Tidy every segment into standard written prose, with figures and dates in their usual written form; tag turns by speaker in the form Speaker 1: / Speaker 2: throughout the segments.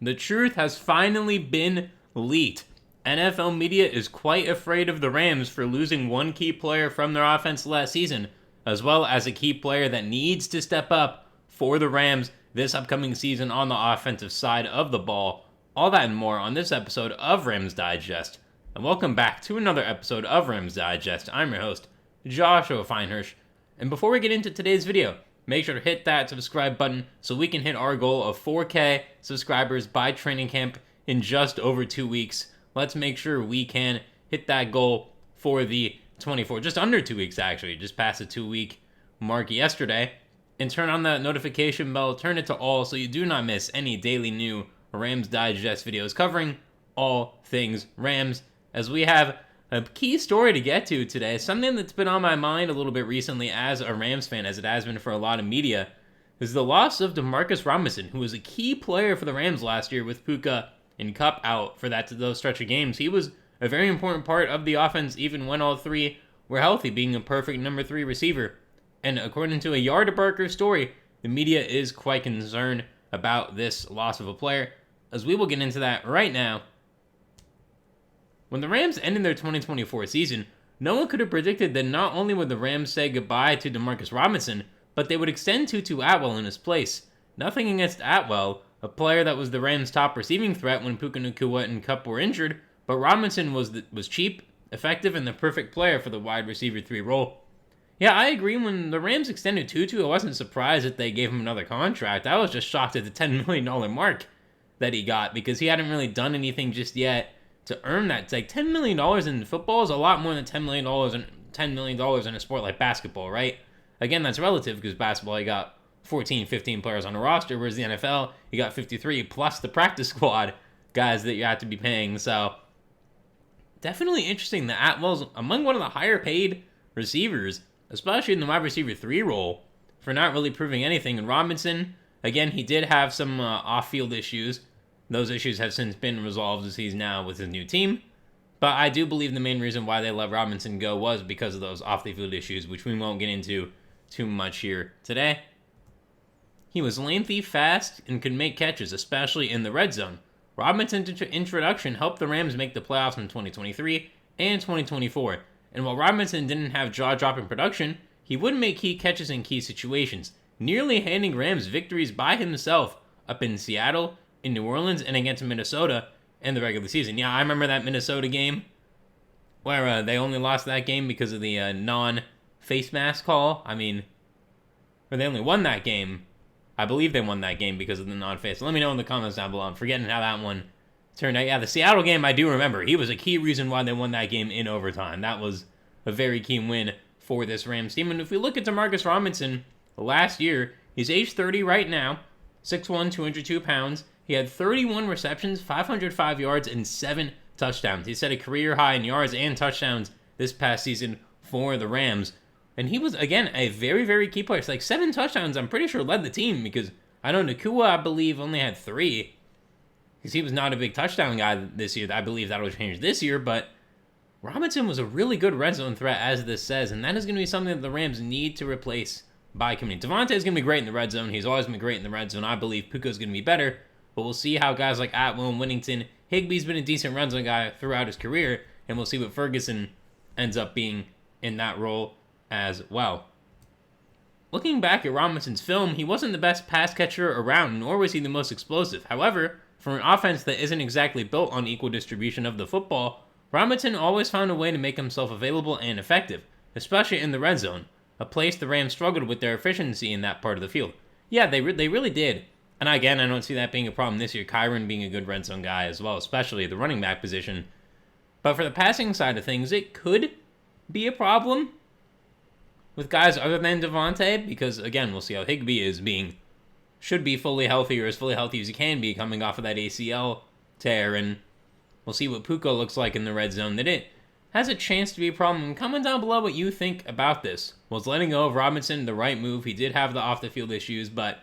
Speaker 1: The truth has finally been leaked. NFL media is quite afraid of the Rams for losing one key player from their offense last season, as well as a key player that needs to step up for the Rams this upcoming season on the offensive side of the ball. All that and more on this episode of Rams Digest. And welcome back to another episode of Rams Digest. I'm your host, Joshua Finehirsh. And before we get into today's video, make sure to hit that subscribe button so we can hit our goal of 4K subscribers by training camp in just over 2 weeks. Let's make sure we can hit that goal for the 24, just under 2 weeks actually, just past the 2 week mark yesterday. And turn on that notification bell, turn it to all so you do not miss any daily new Rams Digest videos covering all things Rams, as we have a key story to get to today, something that's been on my mind a little bit recently as a Rams fan, as it has been for a lot of media, is the loss of Demarcus Robinson, who was a key player for the Rams last year with Puka and Kupp out for those stretch of games. He was a very important part of the offense even when all three were healthy, being a perfect number 3 receiver. And according to a Yardabarker story, the media is quite concerned about this loss of a player, as we will get into that right now. When the Rams ended their 2024 season, no one could have predicted that not only would the Rams say goodbye to Demarcus Robinson, but they would extend Tutu Atwell in his place. Nothing against Atwell, a player that was the Rams' top receiving threat when Puka Nacua and Kupp were injured, but Robinson was cheap, effective, and the perfect player for the wide receiver 3 role. Yeah, I agree. When the Rams extended Tutu, I wasn't surprised that they gave him another contract. I was just shocked at the $10 million mark that he got, because he hadn't really done anything just yet to earn that. It's like $10 million in football is a lot more than $10 million in a sport like basketball, right? Again, that's relative, because basketball, you got 14, 15 players on a roster, whereas the NFL, you got 53 plus the practice squad guys that you have to be paying. So definitely interesting that Atwell's among one of the higher paid receivers, especially in the wide receiver 3 role, for not really proving anything. And Robinson, again, he did have some off-field issues. Those issues have since been resolved as he's now with his new team. But I do believe the main reason why they let Robinson go was because of those off-the-field issues, which we won't get into too much here today. He was lengthy, fast, and could make catches, especially in the red zone. Robinson's introduction helped the Rams make the playoffs in 2023 and 2024. And while Robinson didn't have jaw-dropping production, he would make key catches in key situations, nearly handing Rams victories by himself up in Seattle, in New Orleans, and against Minnesota in the regular season. Yeah, I remember that Minnesota game where they only lost that game because of the non-face mask call. I mean, or they only won that game. I believe they won that game because of the non-face. Let me know in the comments down below. I'm forgetting how that one turned out. Yeah, the Seattle game, I do remember. He was a key reason why they won that game in overtime. That was a very key win for this Rams team. And if we look at Demarcus Robinson last year, he's age 30 right now, 6'1", 202 pounds. He had 31 receptions, 505 yards, and 7 touchdowns. He set a career high in yards and touchdowns this past season for the Rams. And he was, again, a very, very key player. It's like 7 touchdowns, I'm pretty sure, led the team, because I know Nacua, I believe, only had 3, because he was not a big touchdown guy this year. I believe that will change this year, but Robinson was a really good red zone threat, as this says, and that is going to be something that the Rams need to replace by committee. Devontae is going to be great in the red zone. He's always been great in the red zone. I believe Puka is going to be better. But we'll see how guys like Atwell and Whittington, Higbee's been a decent red zone guy throughout his career, and we'll see what Ferguson ends up being in that role as well. Looking back at Robinson's film, he wasn't the best pass catcher around, nor was he the most explosive. However, for an offense that isn't exactly built on equal distribution of the football, Robinson always found a way to make himself available and effective, especially in the red zone, a place the Rams struggled with their efficiency in that part of the field. Yeah, they really did. And again, I don't see that being a problem this year. Kyren being a good red zone guy as well, especially the running back position. But for the passing side of things, it could be a problem with guys other than Devontae, because again, we'll see how Higbee should be fully healthy, or as fully healthy as he can be, coming off of that ACL tear, and we'll see what Puka looks like in the red zone. That it has a chance to be a problem. Comment down below what you think about this. Was letting go of Robinson the right move? He did have the off-the-field issues, but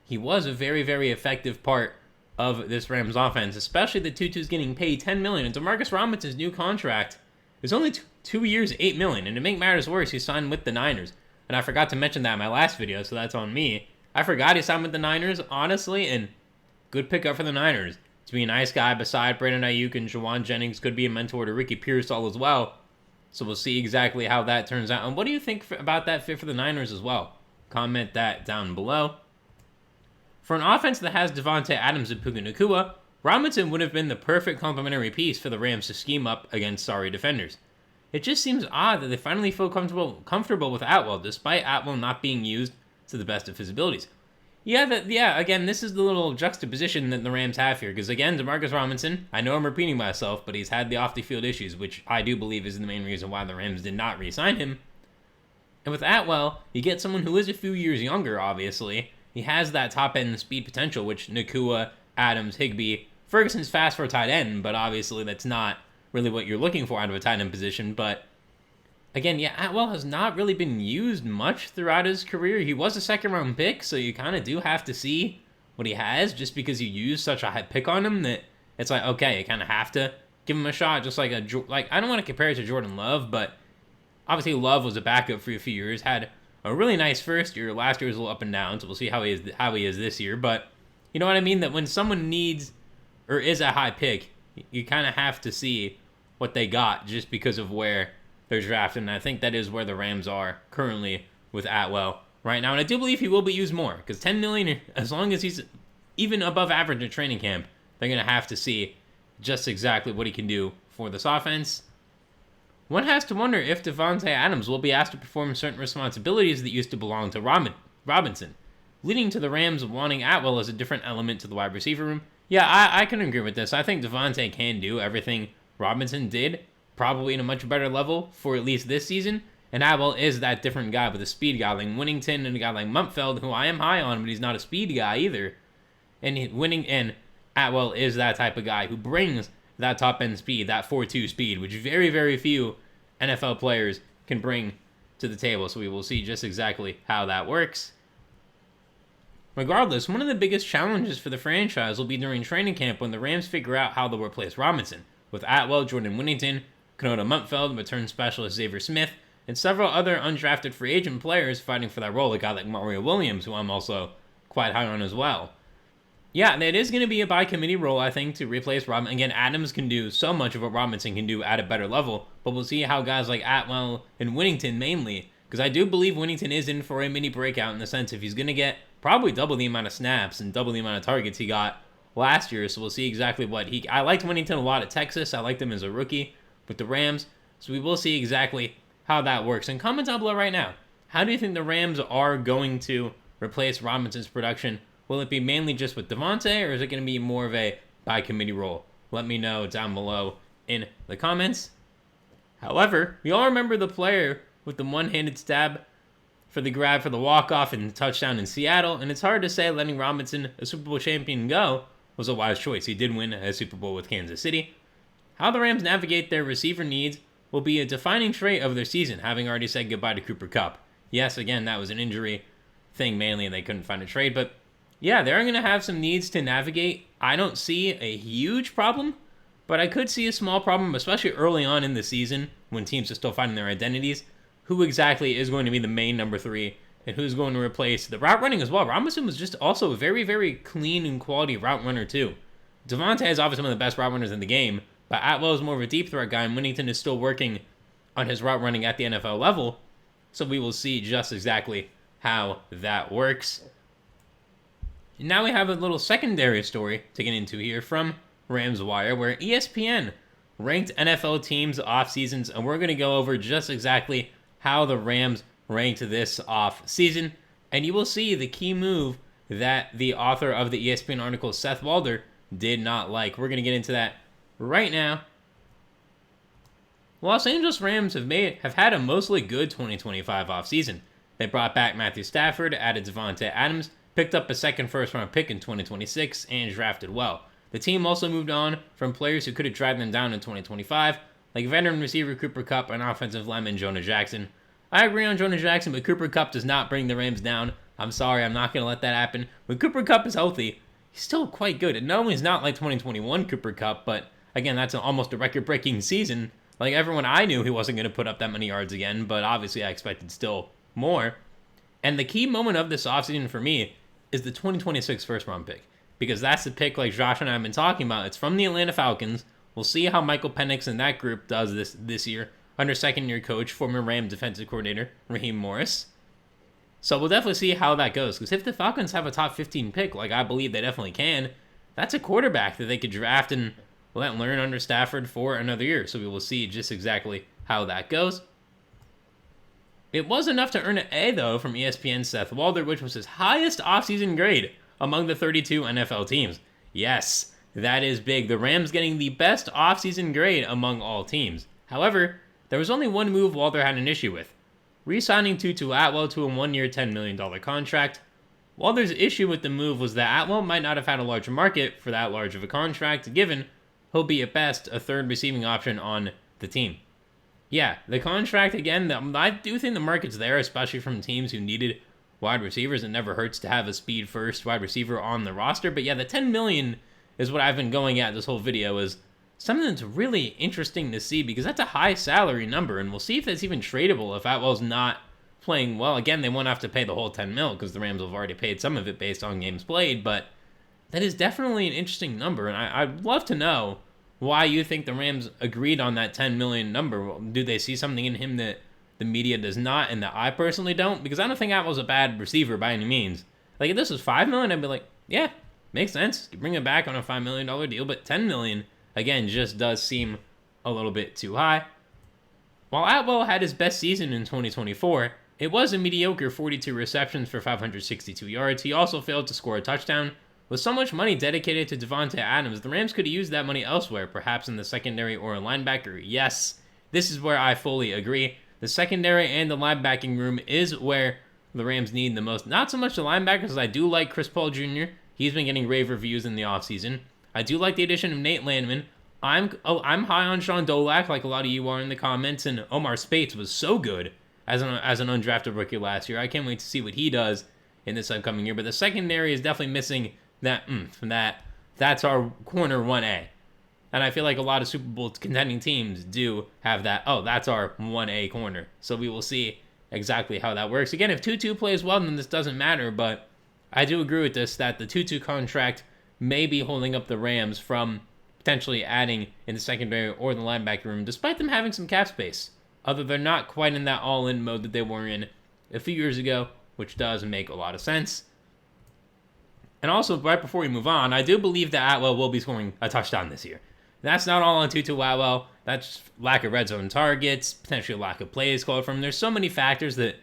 Speaker 1: he was a very, very effective part of this Rams offense, especially the Tutu's getting paid $10 million. And Demarcus Robinson's new contract is only 2 years, $8 million. And to make matters worse, he signed with the Niners. And I forgot to mention that in my last video, so that's on me. I forgot he signed with the Niners, honestly, and good pickup for the Niners to be a nice guy beside Brandon Ayuk, and Jawan Jennings could be a mentor to Ricky Pearsall as well. So we'll see exactly how that turns out. And what do you think about that fit for the Niners as well? Comment that down below. For an offense that has Devontae Adams and Puka Nacua, Robinson would have been the perfect complementary piece for the Rams to scheme up against sorry defenders. It just seems odd that they finally feel comfortable with Atwell, despite Atwell not being used to the best of his abilities. Again, this is the little juxtaposition that the Rams have here, because again, Demarcus Robinson, I know I'm repeating myself, but he's had the off-the-field issues, which I do believe is the main reason why the Rams did not re-sign him. And with Atwell, you get someone who is a few years younger, obviously. He has that top-end speed potential, which Nacua, Adams, Higbee, Ferguson's fast for a tight end, but obviously that's not really what you're looking for out of a tight end position. But again, Atwell has not really been used much throughout his career. He was a second-round pick, so you kind of do have to see what he has, just because you use such a high pick on him that it's like, okay, you kind of have to give him a shot, just like I don't want to compare it to Jordan Love, but obviously Love was a backup for a few years, had a really nice first year. Last year was a little up and down, so we'll see how he is this year. But you know what I mean? That when someone needs or is a high pick, you kind of have to see what they got just because of where they're drafted. And I think that is where the Rams are currently with Atwell right now. And I do believe he will be used more, because $10 million, as long as he's even above average in training camp, they're going to have to see just exactly what he can do for this offense. One has to wonder if Devontae Adams will be asked to perform certain responsibilities that used to belong to Robinson, leading to the Rams wanting Atwell as a different element to the wide receiver room. Yeah, I can agree with this. I think Devontae can do everything Robinson did, probably in a much better level for at least this season. And Atwell is that different guy with a speed guy like Winnington and a guy like Mumpfeld, who I am high on, but he's not a speed guy either. And Atwell is that type of guy who brings that top-end speed, that 4.2 speed, which very, very few NFL players can bring to the table. So we will see just exactly how that works. Regardless, one of the biggest challenges for the franchise will be during training camp when the Rams figure out how they'll replace Robinson, with Atwell, Jordan Winnington, Konota Mumpfeld, return specialist Xavier Smith, and several other undrafted free agent players fighting for that role, a guy like Mario Williams, who I'm also quite high on as well. Yeah, it is going to be a by-committee role, I think, to replace Robinson. Again, Adams can do so much of what Robinson can do at a better level, but we'll see how guys like Atwell and Winnington mainly, because I do believe Winnington is in for a mini breakout in the sense if he's going to get probably double the amount of snaps and double the amount of targets he got last year, so we'll see exactly what I liked Winnington a lot at Texas. I liked him as a rookie with the Rams, so we will see exactly how that works. And comment down below right now, how do you think the Rams are going to replace Robinson's production? Will it be mainly just with Devontae, or is it going to be more of a by-committee role? Let me know down below in the comments. However, we all remember the player with the one-handed stab for the grab for the walk-off and touchdown in Seattle, and it's hard to say letting Robinson, a Super Bowl champion, go was a wise choice. He did win a Super Bowl with Kansas City. How the Rams navigate their receiver needs will be a defining trait of their season, having already said goodbye to Cooper Kupp. Yes, again, that was an injury thing mainly, and they couldn't find a trade, but yeah, they're going to have some needs to navigate. I don't see a huge problem, but I could see a small problem, especially early on in the season when teams are still finding their identities. Who exactly is going to be the main number 3 and who's going to replace the route running as well. Robinson was just also a very, very clean and quality route runner too. Devontae is obviously one of the best route runners in the game, but Atwell is more of a deep threat guy, and Winnington is still working on his route running at the NFL level. So we will see just exactly how that works. And now we have a little secondary story to get into here from Rams Wire, where ESPN ranked NFL teams off seasons, and we're going to go over just exactly how the Rams ranked this off season. And you will see the key move that the author of the ESPN article, Seth Walder, did not like. We're going to get into that right now. Los Angeles Rams have had a mostly good 2025 offseason. They brought back Matthew Stafford, added Devontae Adams, picked up a second first-round pick in 2026, and drafted well. The team also moved on from players who could have dragged them down in 2025, like veteran receiver Cooper Kupp and offensive lineman Jonah Jackson. I agree on Jonah Jackson, but Cooper Kupp does not bring the Rams down. I'm sorry, I'm not going to let that happen. When Cooper Kupp is healthy, he's still quite good. And no, he's not like 2021 Cooper Kupp, but again, that's almost a record-breaking season. Like everyone, I knew he wasn't going to put up that many yards again, but obviously I expected still more. And the key moment of this offseason for me is the 2026 first-round pick. because that's the pick like Josh and I have been talking about. It's from the Atlanta Falcons. We'll see how Michael Penix and that group does this year under second-year coach, former Rams defensive coordinator, Raheem Morris. So we'll definitely see how that goes, because if the Falcons have a top 15 pick, like I believe they definitely can, that's a quarterback that they could draft and let learn under Stafford for another year. So we will see just exactly how that goes. It was enough to earn an A, though, from ESPN's Seth Walder, which was his highest offseason grade among the 32 NFL teams. Yes, that is big. The Rams getting the best offseason grade among all teams. However, there was only one move Walder had an issue with: re-signing Tutu Atwell to a 1-year, $10 million contract. Walder's issue with the move was that Atwell might not have had a large market for that large of a contract, given he'll be at best a third receiving option on the team. Yeah, the contract, again, I do think the market's there, especially from teams who needed wide receivers. It never hurts to have a speed-first wide receiver on the roster. But yeah, the $10 million is what I've been going at this whole video, is something that's really interesting to see, because that's a high salary number, and we'll see if that's even tradable if Atwell's not playing well. Again, they won't have to pay the whole $10 million because the Rams have already paid some of it based on games played, but that is definitely an interesting number, and I'd love to know why you think the Rams agreed on that $10 million number. Do they see something in him that the media does not and that I personally don't? Because I don't think Atwell's a bad receiver by any means. Like, if this was $5 million, I'd be like, yeah, makes sense. You bring it back on a $5 million deal, but $10 million, again, just does seem a little bit too high. While Atwell had his best season in 2024, it was a mediocre 42 receptions for 562 yards. He also failed to score a touchdown. With so much money dedicated to Davante Adams, the Rams could have used that money elsewhere, perhaps in the secondary or a linebacker. Yes, this is where I fully agree. The secondary and the linebacking room is where the Rams need the most. Not so much the linebackers, as I do like Chris Paul Jr. He's been getting rave reviews in the offseason. I do like the addition of Nate Landman. I'm high on Sean Dolak, like a lot of you are in the comments, and Omar Spates was so good as an undrafted rookie last year. I can't wait to see what he does in this upcoming year. But the secondary is definitely missing that that's our corner 1A. And I feel like a lot of Super Bowl contending teams do have that, that's our 1A corner. So we will see exactly how that works. Again, if Tutu plays well, then this doesn't matter, but I do agree with this, that the Tutu contract may be holding up the Rams from potentially adding in the secondary or the linebacker room, despite them having some cap space. Although they're not quite in that all-in mode that they were in a few years ago, which does make a lot of sense. And also, right before we move on, I do believe that Atwell will be scoring a touchdown this year. That's not all on Tutu Atwell. That's lack of red zone targets, potentially lack of plays called from. There's so many factors that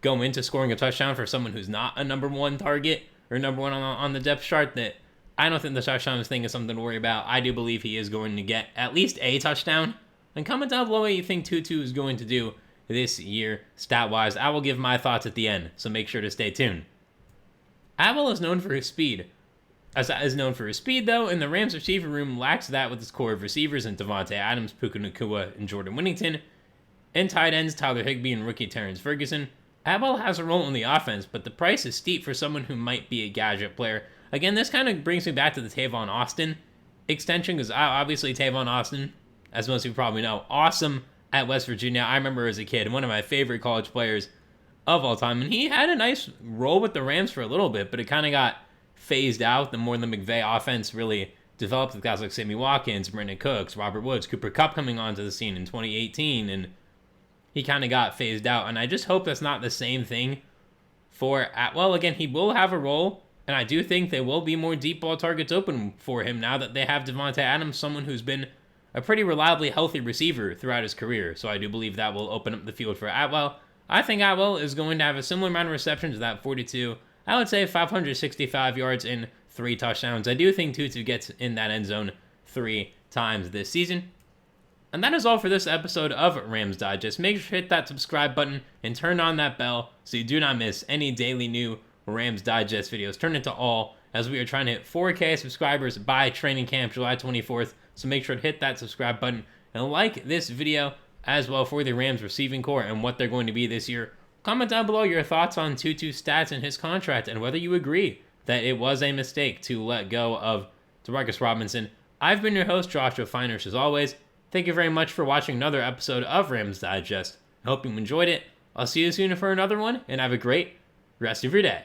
Speaker 1: go into scoring a touchdown for someone who's not a number one target or number one on the depth chart that I don't think the touchdown thing is something to worry about. I do believe he is going to get at least a touchdown. And comment down below what you think Tutu is going to do this year, stat-wise. I will give my thoughts at the end, so make sure to stay tuned. Atwell is known for his speed. Though, and the Rams receiver room lacks that with its core of receivers in Davante Adams, Puka Nacua, and Jordan Whittington, and tight ends Tyler Higbee and rookie Terrence Ferguson. Atwell has a role in the offense, but the price is steep for someone who might be a gadget player. Again, this kind of brings me back to the Tavon Austin extension, because obviously Tavon Austin, as most of you probably know, awesome at West Virginia. I remember as a kid, one of my favorite college players of all time, and he had a nice role with the Rams for a little bit, but it kind of got phased out the more the McVay offense really developed with guys like Sammy Watkins, Brandon Cooks, Robert Woods, Cooper Kupp coming onto the scene in 2018, and he kind of got phased out. And I just hope that's not the same thing for Atwell. Again, he will have a role, and I do think there will be more deep ball targets open for him now that they have Davante Adams, someone who's been a pretty reliably healthy receiver throughout his career. So I do believe that will open up the field for Atwell. I think Atwell is going to have a similar amount of receptions to that 42. I would say 565 yards and 3 touchdowns. I do think Tutu gets in that end zone 3 times this season. And that is all for this episode of Rams Digest. Make sure to hit that subscribe button and turn on that bell so you do not miss any daily new Rams Digest videos. Turn it to all, as we are trying to hit 4K subscribers by training camp July 24th. So make sure to hit that subscribe button and like this video as well for the Rams receiving core and what they're going to be this year. Comment down below your thoughts on Tutu's stats and his contract, and whether you agree that it was a mistake to let go of Demarcus Robinson. I've been your host, Joshua Finehirsh, as always. Thank you very much for watching another episode of Rams Digest. I hope you enjoyed it. I'll see you soon for another one, and have a great rest of your day.